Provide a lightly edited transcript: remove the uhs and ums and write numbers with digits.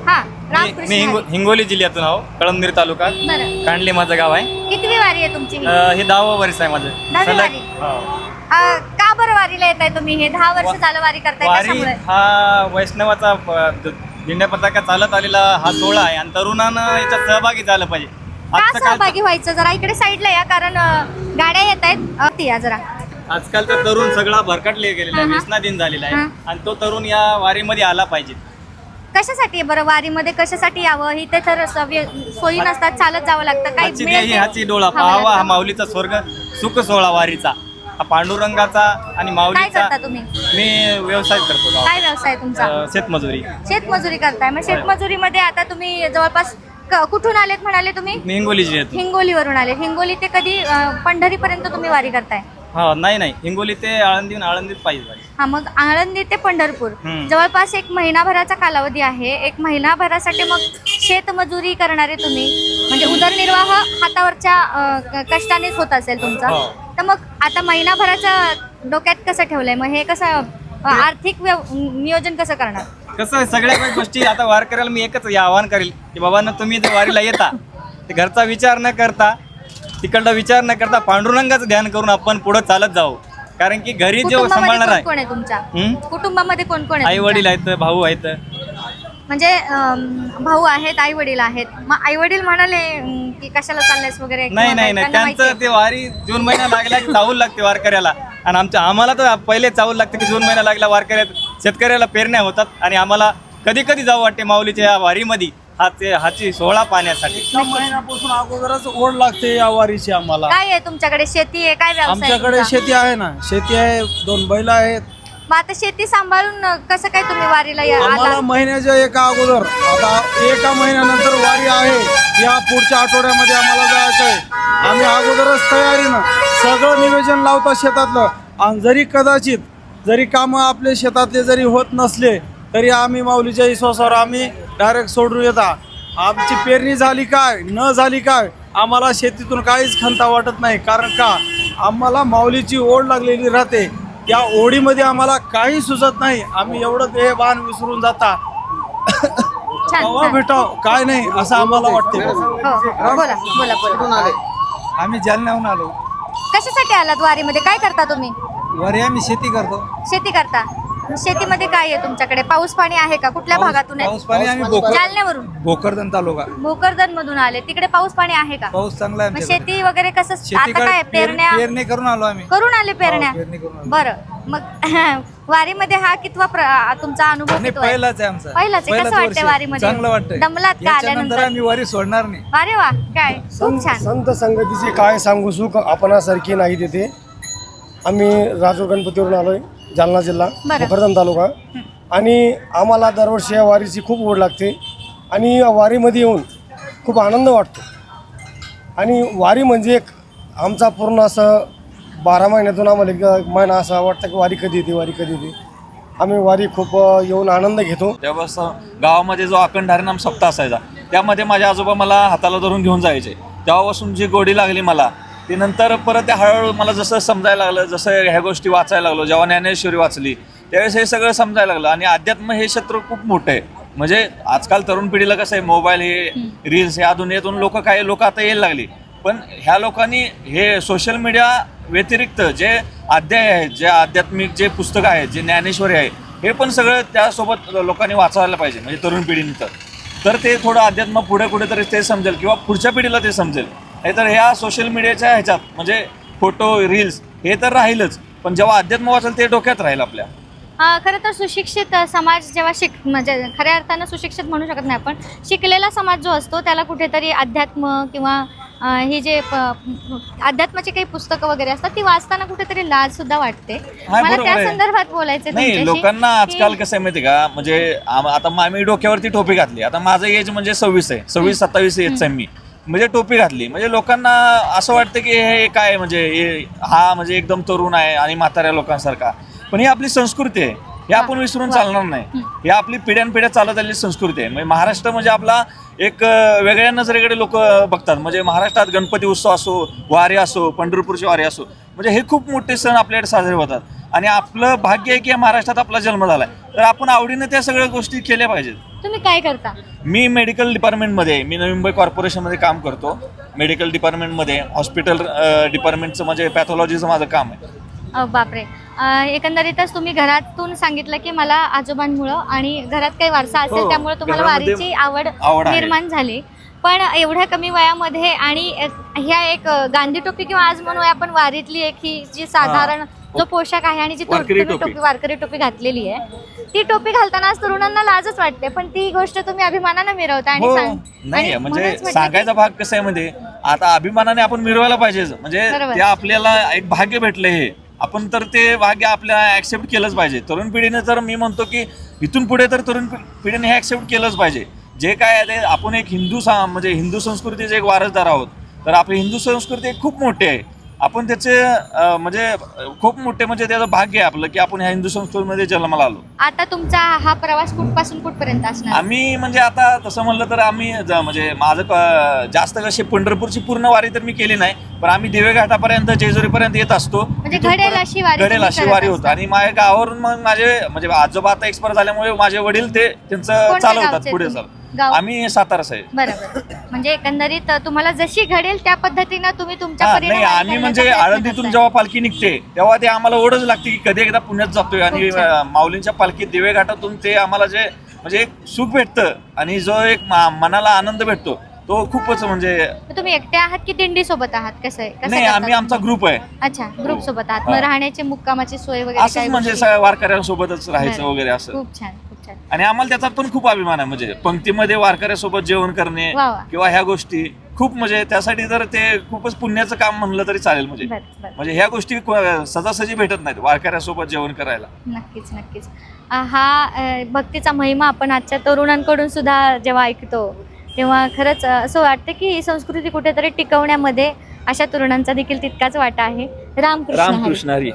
हा मी रामकृष्ण मी हरी. हिंगोली जिल्ह्यातून आहो, कळमनेर तालुका, बरं. कांडली माझं गाव आहे. कितवी वारी आहे तुमची ही? हे 10वं वर्ष आहे माझं. 10वी वारी? हो. का बरं वारीला येताय तुम्ही? हे 10 वर्ष झालं वारी करताय, वारी कशामुळे? हा वैष्णवाचा दिंड्या पताका चालत आलेला हा सोहळा आहे आणि तरुणानं याच्यात सहभागी झालं पाहिजे. का आजचं काल सहभागी व्हायचं? जरा इकडे साईडला या, कारण गाड्या येत आहेत. या जरा. आजकालचा तरुण सगळा भरकटले गेलेला आहे, हा. व्यसना दिन झालेला आहे हा. आणि तो तरुण या वारीमध्ये आला पाहिजे. कशासाठी बरं वारीमध्ये कशासाठी यावं? ही ते तर सोयी नसतात, चालत जावं लागतं. काही हाची मिळेल देही ते हाची डोळा खावं पाहावा हा लागतं. माऊलीचा स्वर्ग सुख सोहळा वारीचा, हा पांडुरंगाचा आणि काय माऊलीचा. करता तुम्ही? मी व्यवसाय करतो गावात. काय व्यवसाय आहे तुमचा? शेतमजुरी. शेतमजुरी करताय. मग शेतमजुरीमध्ये आता तुम्ही जवळपास कुठून आलेत म्हणाले तुम्ही? मी हिंगोलीची येतो. हिंगोलीवरून आले. हिंगोली ते कधी पंढरीपर्यंत तुम्ही वारी करताय? हा नाही हिंगोली ते आळंदीत पाहिजे. हा, मग आळंदी ते पंढरपूर हम्म. जवळपास एक महिनाभराचा कालावधी आहे. एक महिनाभरासाठी मग शेतमजुरी करणारे तुम्ही, म्हणजे उदरनिर्वाह हातावरच्या कष्टानेच होत असेल तुमचा. हो. तर मग आता महिनाभराचं डोक्यात कसं ठेवलंय? मग हे कसं आर्थिक नियोजन कसं करणार? कसं आहे, सगळ्या काही गोष्टी आता वारकऱ्याला मी एकच आवाहन करेल की बाबांना तुम्ही जर वारीला येता ते घरचा विचार न करता, तिकडला विचार न करता पांडुरंगाचं ध्यान करून आपण पुढे चालत जाऊ. कारण की घरी जो कुटुंबामध्ये सांभाळणार कोण आहे, कोण आहे तुमच्या? हम्म? कुटुंबामध्ये कोण कोण आहे आई वडील तुमच्या? आहेत, भाऊ आहेत. म्हणजे भाऊ आहेत, आई वडील आहेत. मग आई वडील म्हणाले की कशाला चाललेस वगैरे? नाही किंवा काय? त्यांना त्यांचं माहिती ते वारी जून महिना लागला की चावल लागते वारकऱ्याला, आणि आम्हाला तर पहिले चावल लागते की जून महिना लागला वारकऱ्यात शेतकऱ्याला पेरण्या होतात आणि आम्हाला कधी कधी जावं वाटते माऊलीच्या या वारीमध्ये हाची सोहळा पाहण्यासाठी. एका महिन्यापासून अगोदरच ओढ लागते या वारीची आम्हाला. काय आहे तुमच्याकडे? शेती आहे? काय व्यवसाय आहे आमच्याकडे तुमचा? शेती आहे ना, शेती आहे, 2 बैल आहेत. मग आता शेती सांभाळून कसं काय तुम्ही वारीला आम्हाला आला? महिन्याच्या एका अगोदर, आता एका महिन्यानंतर वारी आहे, या पुढच्या आठवड्यामध्ये आम्हाला जायचं आहे. आम्ही अगोदरच तयारीनं सगळं नियोजन लावतो शेतातलं. आणि जरी कामं आपले शेतातले जरी होत नसले तरी आम्ही माऊलीच्या विश्वासावर आम्ही डायरेक्ट सोडून येता. आमची पेरणी झाली काय न झाली काय आम्हाला शेतीतून काहीच खंता वाटत नाही. कारण का आम्हाला माऊलीची ओढ लागलेली राहते. त्या ओढीमध्ये आम्हाला काही सुचत नाही. आम्ही एवढं ते बाण विसरून जाता छान. भेटाव काय नाही असं आम्हाला वाटते. हो, बोला बोला बोला. आम्ही जालन्याहून आलो. कशासाठी आलात वारीमध्ये? काय करता तुम्ही? वरी आम्ही शेती करतो. शेती करता. शेतीमध्ये काय आहे तुमच्याकडे? पाऊस पाणी आहे का? कुठल्या भागातून आहे? पाऊस पाणी आम्ही जालन्यावरून. भोकरदन तालुका. भोकरदन मधून आले. तिकडे पाऊस पाणी आहे का? पाऊस चांगला आहे मग आमच्याकडे. शेती वगैरे कसं? शेती आता काय पेरण्या पेरणी करून आलो आम्ही. करून आले पेरण्या? हो, पेरणी करून आलो. बरं, मग वारीमध्ये हा कितवा तुमचा अनुभव नाही, कितवा आहे? पहिलाच आहे आमचा. पहिलाच आहे. कसं पहिलाच वाटतंय वर्ष. वारीमध्ये? चांगलं वाटतंय. दमलात का याच्यानंतर आल्यानंतर? आम्ही वारी सोडणार नाही. अरे वा, काय खूप छान. संत संगतीचे काय सांगू सुख आपणासारखी नाही तिथे. आम्ही राजूर गणपतीवरून आलोय, जालना जिल्हा, बरं. भोकरदन तालुका. आणि आम्हाला दरवर्षी या वारीची खूप ओढ लागते आणि या वारीमध्ये येऊन खूप आनंद वाटतो. आणि वारी म्हणजे एक आमचा पूर्ण असं 12 महिन्यातून आम्हाला एक महिना असा वाटतं की वारी कधी येते. आम्ही वारी खूप येऊन आनंद घेतो. तेव्हापासून गावामध्ये जो अखंड हरिनाम सप्ताह असायचा त्यामध्ये माझे आजोबा मला हाताला धरून घेऊन जायचे. तेव्हापासून जी गोडी लागली मला, ती नंतर परत त्या हळूहळू मला जसं समजायला लागलं, जसं ह्या गोष्टी वाचायला लागलो, जेव्हा ज्ञानेश्वरी वाचली त्यावेळेस हे सगळं समजायला लागलं. आणि अध्यात्म हे क्षेत्र खूप मोठं आहे. म्हणजे आजकाल तरुण पिढीला कसं आहे, मोबाईल हे रील्स ह्या दुनियेतून काही लोक आता यायला लागली. पण ह्या लोकांनी हे सोशल मीडिया व्यतिरिक्त जे अध्याय आहेत, जे आध्यात्मिक जे पुस्तकं आहेत, जे ज्ञानेश्वरी आहे, हे पण सगळं त्यासोबत लोकांनी वाचायला पाहिजे. म्हणजे तरुण पिढीने तर ते थोडं अध्यात्म पुढे कुठेतरी ते समजेल किंवा पुढच्या पिढीला ते समजेल. नाहीतर ह्या सोशल मीडियाच्या ह्याच्यात म्हणजे फोटो रील्स हे तर राहीलच, पण जेव्हा अध्यात्म वाचेल ते डोक्यात राहील आपल्या. खरं तर सुशिक्षित समाज जेव्हा म्हणजे खऱ्या अर्थानं सुशिक्षित म्हणू शकत नाही आपण, शिकलेला समाज जो असतो त्याला कुठेतरी अध्यात्म किंवा ही जे अध्यात्माची काही पुस्तकं वगैरे असतात ती वाचताना कुठेतरी लाज सुद्धा वाटते. मला त्या संदर्भात बोलायचं नाही, लोकांना आजकाल कसं आहे माहिती का, म्हणजे आता आम्ही डोक्यावरती टोपी घातली. आता माझं एज म्हणजे 26 आहे, 26-27 एजचा मी. म्हणजे टोपी घातली म्हणजे लोकांना असं वाटतं की हे काय, म्हणजे हा म्हणजे एकदम तरुण आहे आणि म्हाताऱ्या लोकांसारखा. पण ही आपली संस्कृती आहे, हे आपण विसरून चालणार नाही. ही आपली पिढ्यानपिढ्या चालत आलेली संस्कृती आहे. म्हणजे महाराष्ट्र म्हणजे आपला एक वेगळ्या नजरेकडे लोक बघतात. म्हणजे महाराष्ट्रात गणपती उत्सव असो, वारी असो, पंढरपूरची वारी असो, म्हणजे हे खूप मोठे सण आपल्याकडे साजरे होतात. आणि आपलं भाग्य आहे की या महाराष्ट्रात आपला जन्म झालाय, तर आपण आवडीने त्या सगळ्या गोष्टी केल्या पाहिजेत. तुम्ही काय करता? मी मेडिकल डिपार्टमेंटमध्ये आहे. मी नवी मुंबई कॉर्पोरेशनमध्ये काम करतो. मेडिकल डिपार्टमेंटमध्ये हॉस्पिटल डिपार्टमेंटचं म्हणजे पॅथॉलॉजीचं माझं काम आहे. बापरे. एकंदरीतच तुम्ही घरातून सांगितलं की मला आजोबांमुळं आणि घरात काही वारसा असेल हो, त्यामुळे तुम्हाला घरामध्ये वारीची आवड आवड आहे. निर्माण झाली. पण एवढ्या कमी वयामध्ये आणि ह्या एक गांधी टोपी किंवा आज म्हणूया आपण वारीतली एक ही जी साधारण जो पोशाख आहे आणि जी वारकरी तुम्ही टोपी. वारकरी टोपी घातलेली आहे, ती टोपी घालताना आज तरुणांना लाजच वाटते, पण ती गोष्ट तुम्ही अभिमानानं मिरवता आणि हो आणि नाही म्हणजे म्हणूनच म्हटलं की- सांगायचा भाग कसा आहे म्हणजे आता अभिमानाने आपण मिरवायला पाहिजे. म्हणजे बरोबर. ते आपल्याला एक भाग्य भेटलं, हे आपण तर ते भाग्य आपल्याला ऍक्सेप्ट केलंच पाहिजे. तरुण पिढीने तर मी म्हणतो की इथून पुढे तर तरुण पिढीने हे ऍक्सेप्ट केलंच पाहिजे. जे काय आहे ते आपण एक म्हणजे हिंदू संस्कृतीचे एक वारसदार आहोत, तर आपली हिंदू संस्कृती खूप मोठी आहे. आपण त्याचे म्हणजे खूप मोठे म्हणजे त्याचं भाग्य आहे आपलं की आपण ह्या हिंदू संस्कृतीमध्ये जन्माला आलो. आता तुमचा हा प्रवास कुठपासून कुठपर्यंत असणार? आम्ही म्हणजे आता तसं म्हणलं तर आम्ही म्हणजे माझं जास्त कशी पंढरपूरची पूर्ण वारी तर मी केली नाही, पण आम्ही दिवे घाटापर्यंत जेजुरीपर्यंत येत असतो. म्हणजे तिथून घडेल परत अशी वारी घडेल तुम्ही अशी करत वारी होत. असता. आणि माझ्या गावावरून मग माझे म्हणजे आजोबा आता एक्सपायर झाल्यामुळे माझे वडील ते त्यांचं कोणत्या चालवतात गावचे पुढे तुम्ही? चालू. गाव? आम्ही सातारा साहेब. बरोबर. म्हणजे एकंदरीत तुम्हाला जशी घडेल त्या पद्धतीनं तुम्ही तुमच्या परीने नाही वारी आम्ही म्हणजे करण्याचा प्रयत्न आळंदीतून करताय. जेव्हा पालखी निघते तेव्हा ते आम्हाला ओढच लागते की कधी एकदा पुण्यात जातोय आणि खूप छान. माऊलींच्या पालखीत दिवे घाटातून ते आम्हाला जे म्हणजे एक सुख भेटतं आणि जो एक मनाला आनंद भेटतो तो खूपच म्हणजे. मग तुम्ही एकटे आहात की दिंडी सोबत आहात? कसं आहे? कसं नाही करता आम्ही आमचा तुम्ही? ग्रुप आहे. अच्छा, ग्रुप सोबत आहात. हा. मग राहण्याची मुक्कामाची सोय वगैरे असंच काय म्हणजे गोष्टी? सगळ्या वारकऱ्यांसोबतच राहायचं बरं. वगैरे असं. खूप छान, खूप छान. आणि आम्हाला त्याचा पण खूप अभिमान आहे. म्हणजे पंक्तीमध्ये वारकऱ्यासोबत जेवण करणे वा वा. किंवा ह्या गोष्टी खूप म्हणजे त्यासाठी तर ते खूपच पुण्याचं काम म्हणलं तरी चालेल. म्हणजे बरं, बरं. म्हणजे ह्या गोष्टी सहजासहजी भेटत नाहीत वारकऱ्यासोबत जेवण करायला. नक्कीच, नक्कीच. हा भक्तीचा महिमा आपण आजच्या तरुणांकडून सुद्धा जेव्हा ऐकतो तेव्हा खरंच असं वाटतं की ही संस्कृती कुठेतरी टिकवण्यामध्ये अशा तरुणांचा देखील तितकाच वाटा आहे. रामकृष्ण हरी. रामकृष्ण हरी.